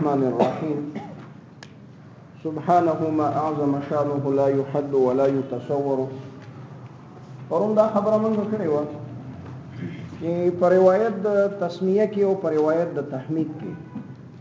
الرحمن الرحيم سبحانه ما أعظم شانه لا يحد ولا يتصور. پرون دا خبره مونږ کړې وه چې په روایت د تسمیه کې او په روایت د تحمید کې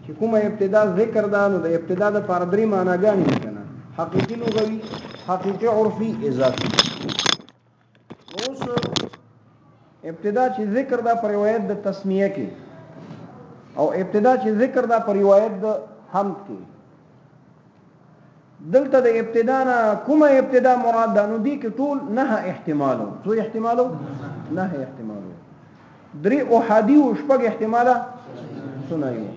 چې کومه ابتدا ذکر ده نو د ابتدا د پاره درې معناګانې دي کنه، حقیقي لغوي، حقیقي عرفي، اضافي. اوس ابتدا چې ذکر ده په روایت د تسمیه کې او ابتدا چې ذکر ده په روایت د حمد کې، دلته د ابتدا نه کومه ابتدا مراد ده نو دي کې ټول نه احتمالو، څو احتمالو؟ نه احتمالو، درې احادي او شپږ احتماله سنایي.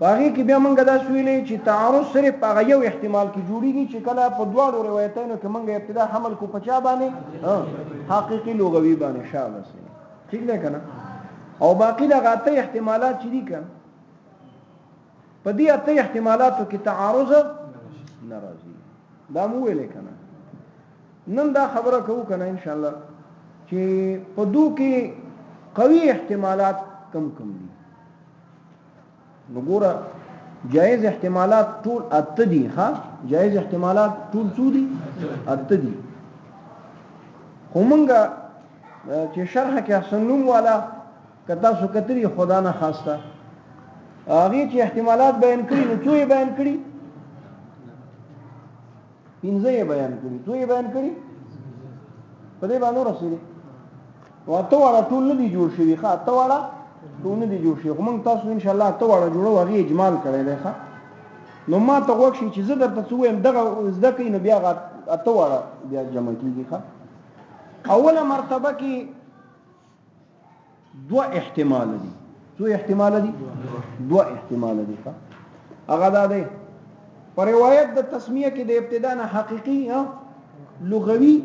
باغی کې بیا مونږ دا سویلې چې تعارض صرف هغه یو احتمال کې جوړیږي چې کله په دواړو روایتونو کې مونږ ابتدا حمل کو پچا باندې حقيقي لغوي باندې شابه سي، ٹھیک ده کنه؟ او باقی دا غاته احتمالات چې دي کنه په دې اته احتمالاتو کې تعارض ناراضي دا مو ویل کنه. نن دا خبره کوو کنه ان شاء الله چې په دو کې قوي احتمالات کم دي. نو ګوره جائز احتمالات ټول اته دي، ها جائز احتمالات ټول څو دي؟ اته دي. خو مونږه چې شرح کې احسن نوم والا کدا سو کتري خدا نه خواسته هغه چې احتمالات بیان کړي نو څو یې بیان کړي؟ پنځه یې بیان کړي. څو یې بیان کړي؟ په دې باندې رسېږي واته واړه ټول نه دي جوړ شوي، ښه اته واړه ټول نه دي جوړ شوي. خو موږ تاسو ان شاء الله اته واړه جوړو، هغه اجمال کړی دی. ښه نو ما ته وښ شي چې زه درته څه وایم دغه زده کوي نو بیا اته واړه بیا جمع کېږي. ښه اوله مرتبه کې دوه احتمال دي. څو احتمال دي؟ دوه احتمال دي. هغه دا دی په روایت د تسمیه کې د ابتدا نه حقيقي لغوي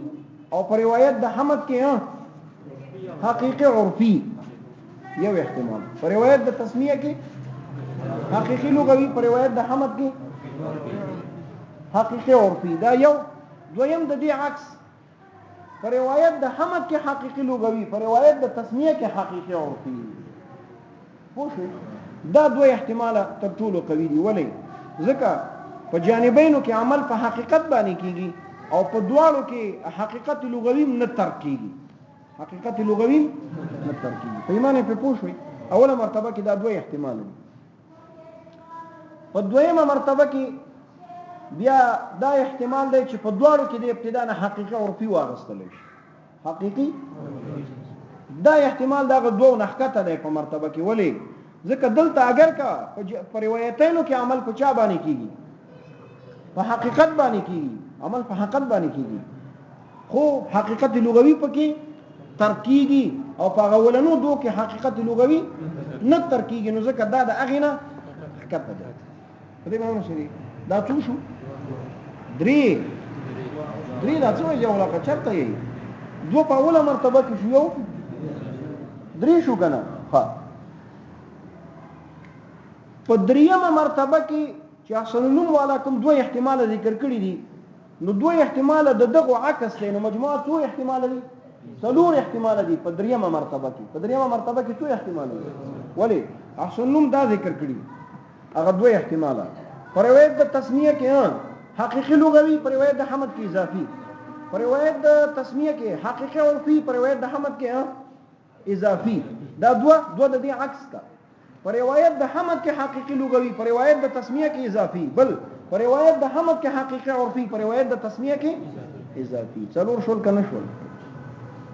او په روایت د حمد کې حقيقي عرفي یو احتمال. په روایت د تسمیه کې حقيقي لغوي، په روایت د حمد کې حقيقي عرفي. دا یو. دویم د دې عکس په روایت د حمد کې حقيقي لغوي، په روایت د تسمیه کې حقيقي عرفي. پوښي دا دوه احتمال تر ټولو قوي دي. ولې؟ ځکه په جانبینو کې عمل په حقیقت باندې کیږي او په دواړو کې حقیقت لغوي نه ترک کیږي، حقیقت لغوي نه ترک کیږي. په ایمان په پوښوي اوله مرتبه کې دا دوه احتمال دي. په دویمه مرتبه کې بیا دا احتمال دی چې په دواړو کې د ابتدا نه حقیقي عرفي واغستل شي. حقیقي دا احتمال دا دوه نحکته دی په مرتبه کې. ولې؟ ځکه دلته اگر کا په روایتونو کې عمل په چا باندې کیږي؟ په حقیقت باندې کیږي، عمل په حقیقت باندې کیږي، خو حقیقت لغوي پکې ترکیږي او په غولنو دوه کې حقیقت لغوي نه ترکیږي. نو ځکه دا د اغه نه حقیقت ده. په دې باندې شری دا څو شو؟ درې دا څو یو لکه چرته یې دوه په اوله مرتبه کې شو، یو درې شو کنه. ها په دریمه مرتبه کې چې احسن نوم والا کوم دوه احتمال ذکر کړی دي نو دوه احتمال د دغه عکس دی. نو مجموعه څو احتمال دي؟ څلور احتمال دي په دریمه مرتبه کې. په دریمه مرتبه کې څو احتمال دي؟ ولی احسن نوم دا ذکر کړی هغه دوه احتمال په روایت د تسمیه کې حقيقي لغوي، په روایت د حمد کې اضافي. په روایت د تسمیه کې حقيقي عرفي، په روایت د حمد کې اضافي. دا دوه د دې عکس کا. په روایت د حمد کې حقيقي لغوي، په روایت د تسمیه کې اضافي. بل په روایت د حمد کې حقيقي عرفي، په روایت د تسمیه کې اضافي. څلور شول کنه شول.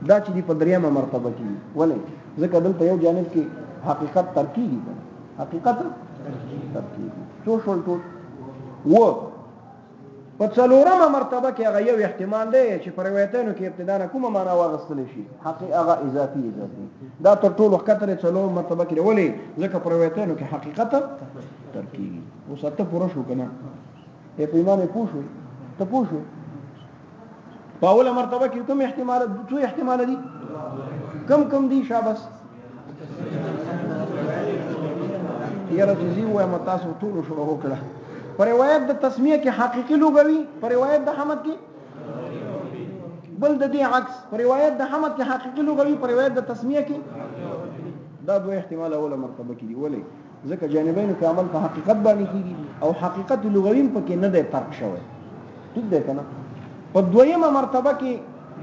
دا چې دی په دریمه مرتبه کې. ولې؟ ځکه دلته یو جانب کې حقیقت ترکیږي، حقیقت ترکیږي. څو شول ټول؟ و په څلورمه مرتبه کې هغه یو احتمال دی چې په روایتونو کې ابتدا نه کومه معنا واغستل شي، هغه اضافي. دا تر ټولو ښکته څلور مرتبه کې. ولې؟ ځکه په روایتونو کې حقیقت ترکیږي. اوس ته پوره شو کنه؟ په ایمان پوښوي ته پوښوي په اوله مرتبه کې کوم احتمال؟ څو احتمال دي؟ کم دي؟ شاباس یاره چې زی وایم تاسو ټول شروع وکړه. په روایت د تسمیه کې حقيقي لغوي، په روایت د حمد کې بل د دې عکس. په روایت د حمد کې حقيقي لغوي، په روایت د تسمیه کې دا دوه احتمال اوله مرتبه کې دي. ولې؟ ځکه جانبینو کې عمل په حقیقت باندې کیږي او حقیقت لغوي په کې نه دی ترک شوی ټیک دی کنه په دویمه مرتبه کې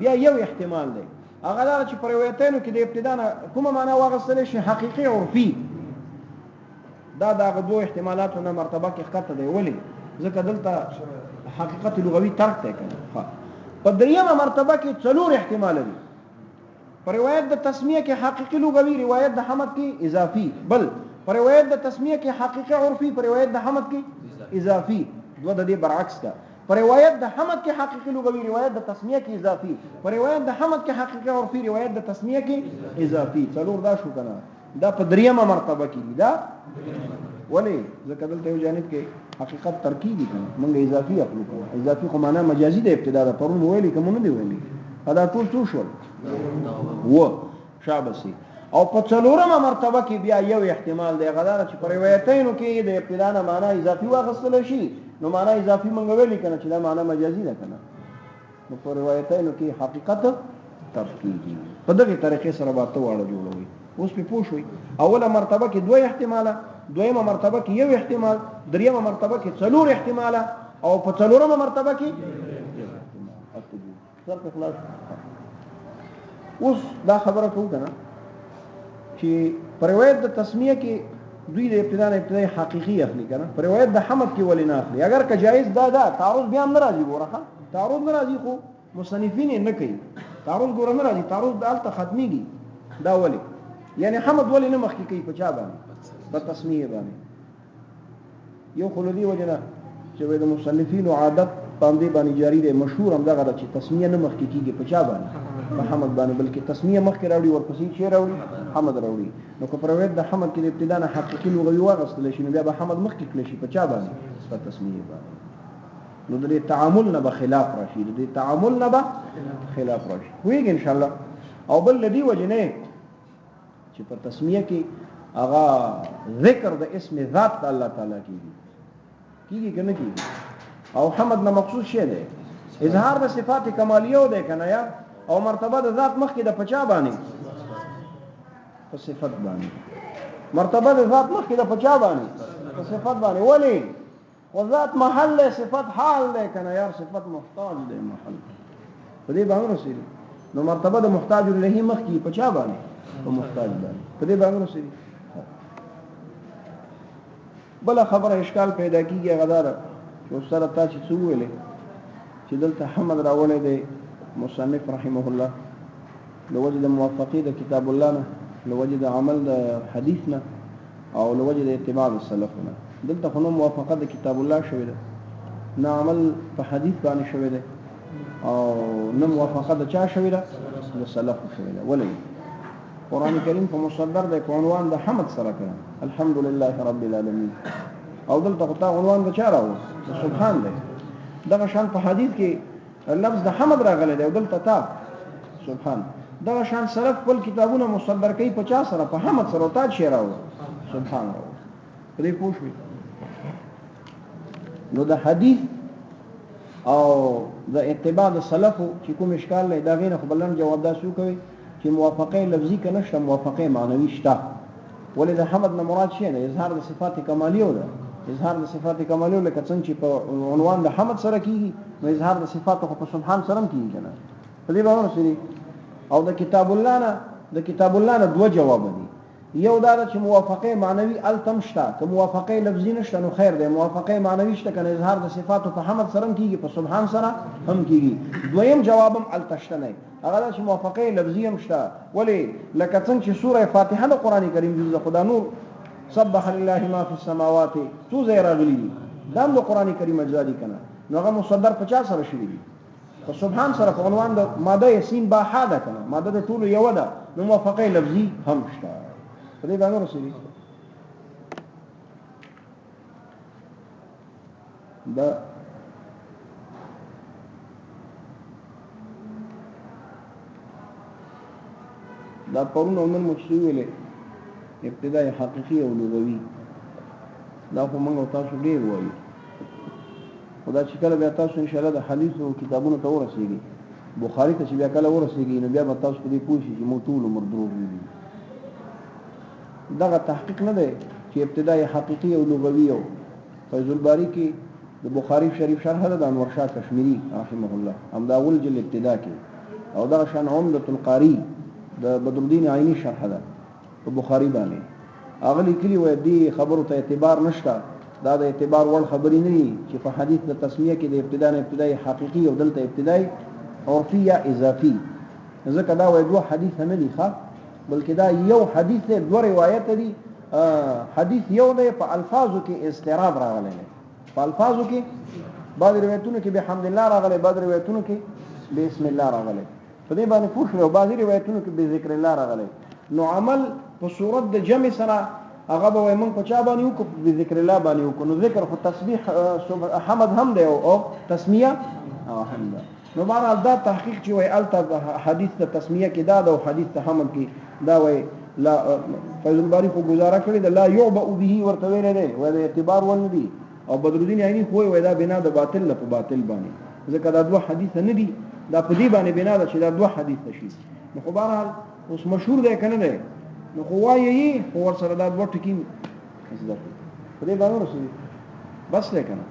بیا یو احتمال دی هغه دا چې پر روایتونو کې د ابتدا نه کومه معنا واغستل شي حقيقي عرفي دا د دوه احتمالاتو نه مرتبه کې ښکته دی ولی ځکه دلته حقیقت لغوي ترک دی کنه په دریمه مرتبه کې څلور احتمال دي پر روایت د تسمیه کې حقيقي لغوي روایت د حمد کې اضافي بل پر روایت د تسمیه کې حقيقي عرفي پر روایت د حمد کې اضافي دوه د دې برعکس ده پر روایت د حمد کې حقيقي لغوي روایت د تسمیه کې اضافي پر روایت د حمد کې حقيقي عرفي روایت د تسمیه کې اضافي څلور دا شو کنه دا په دریمه مرتبه کې دي دا ولی ځکه دلته یو جانب کې حقیقت ترکیبي کنه موږ اضافي اخلو اضافي خو معنا مجازي د ابتدا د پرون ویلي کوم نه دی ویلي دا ټول څه شول و شابسي او په څلورمه مرتبه کې بیا یو احتمال دی غدار چې پر روایتینو کې د ابتدا نه معنا اضافي واغستل شي نو معنا اضافي مونږ ویلي کنه چې دا معنا مجازي ده کنه نو پر روایتینو کې حقیقت ترکیبي په دغه طریقې سره باته واړه جوړوي اوس په پوښوي اوله مرتبه کې دوه احتماله دویمه مرتبه کې یو احتمال دریمه مرتبه کې څلور احتماله او په څلورمه مرتبه کې سر په خلاص اوس دا خبره کوو کنه چې پر روایت د تسمیه کې دوی د ابتدای حقيقي اخلي کنه پر روایت د حمد کې ولې نه اخلي اگر که جایز دا تعارض بیا هم ناراضي ورخه تعارض ناراضي خو مصنفین نه کوي تعارض ګور نه راځي تعارض د الته ختميږي دا ولې یعنی حمد ولې نه مخکې کوي په چا باندې په تسمیه باندې یو خلودي وجنه چې د مصنفین عادت باندې جاری دی مشهور هم دغه چې تسمیه نه مخکې کیږي په چا باندې په حمد باندې بلکې تسمیه مخکې راوړي ورپسې چې راوړي حمد راوړي نو که پر روایت د حمد کې د ابتدا نه حقيقي لغوي واغستل شي نو بیا به حمد مخکې کړي شي په چا باندې په تسمیه باندې نو د تعامل نه به خلاف راشي د تعامل نه به خلاف راشي ویږي ان شاء الله او بل لدی وجنه چې په تسمیه کې هغه ذکر د اسم ذات د الله تعالی کیږي کنه کیږي او حمد نه مخصوص شی دی اظهار د صفات کمالیه ده کنه یا او مرتبه د ذات مخکې د پچا باندې په صفت باندې مرتبه د ذات مخکې د پچا باندې په صفت باندې ولی او ذات محل له صفت حال ده کنه یا صفت محتاج ده محل په دې باندې رسېږي نو مرتبه د محتاج له مخکې پچا باندې په محتاج باندې په دې باندې رسېږي بل خبره اشکال پیدا کیږي غدار او سره تاسو څه ویلې چې دلته حمد راولې دی مصنف رحمه الله لوجد موافقه د کتاب الله نه لوجد عمل د حدیث نه او لوجد اتباع السلف نه دلته خو موافقه د کتاب الله شوی ده نه عمل په حدیث باندې شوی ده او نه موافقه د چا شوی ده د سلف شوی ده ولې قران کریم په مصدر د عنوان د حمد سره کړه الحمدلله رب العالمین او دلته خو عنوان د چا راو سبحان الله دغه شان په حدیث کې لفظ د حمد راغلی دی او دلته تا سبحان دغه شان سلف خپل کتابونه مصدر کوي په چا سره په حمد سره او تا شی راو سبحان الله دې پوښوي نو د حدیث او د اتباع د سلف چې کوم اشکال نه دا غینه خپلن جواب داسو کوي چې موافقه لفظي کنه شته موافقه معنوي شته ولې د حمد نه مراد شي نه اظهار د صفات کمالیه ده اظهار د صفات کمالیه لکه څنګه چې په عنوان د حمد سره کیږي نو اظهار د صفات په سبحان سره کیږي کنه په دې باندې سړي او د کتاب الله نه دوه جواب دي یو دا چې موافقه معنوي التمشتا که موافقه لفظي نشته نو خیر ده موافقه معنوي شته کنه اظهار د صفات په حمد سره کیږي په سبحان سره هم کیږي دویم جوابم التشته نه هغه چې موافقه لفظي هم شته ولی لکه څنګه چې سوره فاتحه د قران کریم د خدا نور سبح لله ما في السماوات تو زیر غلی دام د قران کریم اجازه کنه نو هغه مصدر 50 سره شوی دي په سبحان سره په عنوان د ماده سین با حاده کنه ماده د ټول یو ده نو موافقه لفظي هم شته په دې باندې رسېږي دا پرونه نن مشروع ویلې ابتدای حقيقي او لغوي دا په موږ تاسو ډیر وایي خدا چې کله بیا تاسو ان شاء الله د حدیث او کتابونو ته ورسېږي بخاری ته چې بیا کله ورسېږي نو بیا به تاسو په دې پوه شئ چې موږ ټول عمر دروغ ویلي دغه تحقیق نه دی چې ابتدای حقيقي او لغوي او فیض الباری کې د بخاری شریف شرح ده د انور شاه کشمیری رحمه الله هم دا اول جلد ابتدا کې او دا شان عمدة القاری د بدر الدین عینی شرح ده په بخاری باندې اغلی کلی و دې خبرو ته اعتبار نشته دا د اعتبار وړ خبرې نه دي چې په حدیث د تسمیه کې د ابتدا نه ابتدای حقيقي او دلته ابتدای عرفي یا اضافي ځکه دا وایي دوه حدیث نه دي ښه بلکې دا یو حدیث دی دوه روایت دي حدیث یو دی په الفاظو کې استعراض راغلی دی په الفاظو کې بعض روایتونو کې بحمد الله راغلی بعض روایتونو کې بسم الله راغلی په دې باندې پوښ له بعض روایتونو کې بذکر الله راغلی نو عمل په صورت د جمع سره هغه به موږ په چا باندې وکړو په ذکر الله باندې وکړو نو ذکر خو تسبیح حمد هم دی او تسمیه هم ده نو بهرحال دا تحقیق چې وای الته حدیث ته تسمیه کې دا او حدیث ته حمد کې دا وای لا فیض الباری کو گزاره کړی دا لا يعبأ به ورته ویل دی وای د اعتبار ول دی او بدر الدین عینی خو وای دا بنا د باطل په باطل باندې ځکه دا دوه حدیث نه دي دا په دې باندې بنا ده چې دا دوه حدیث شي نو خو بهرحال اوس مشهور دی کنه دی نو خو وایي خو ور سره دا دوه ټکی زده په دې باندې رسېږي بس ده کنه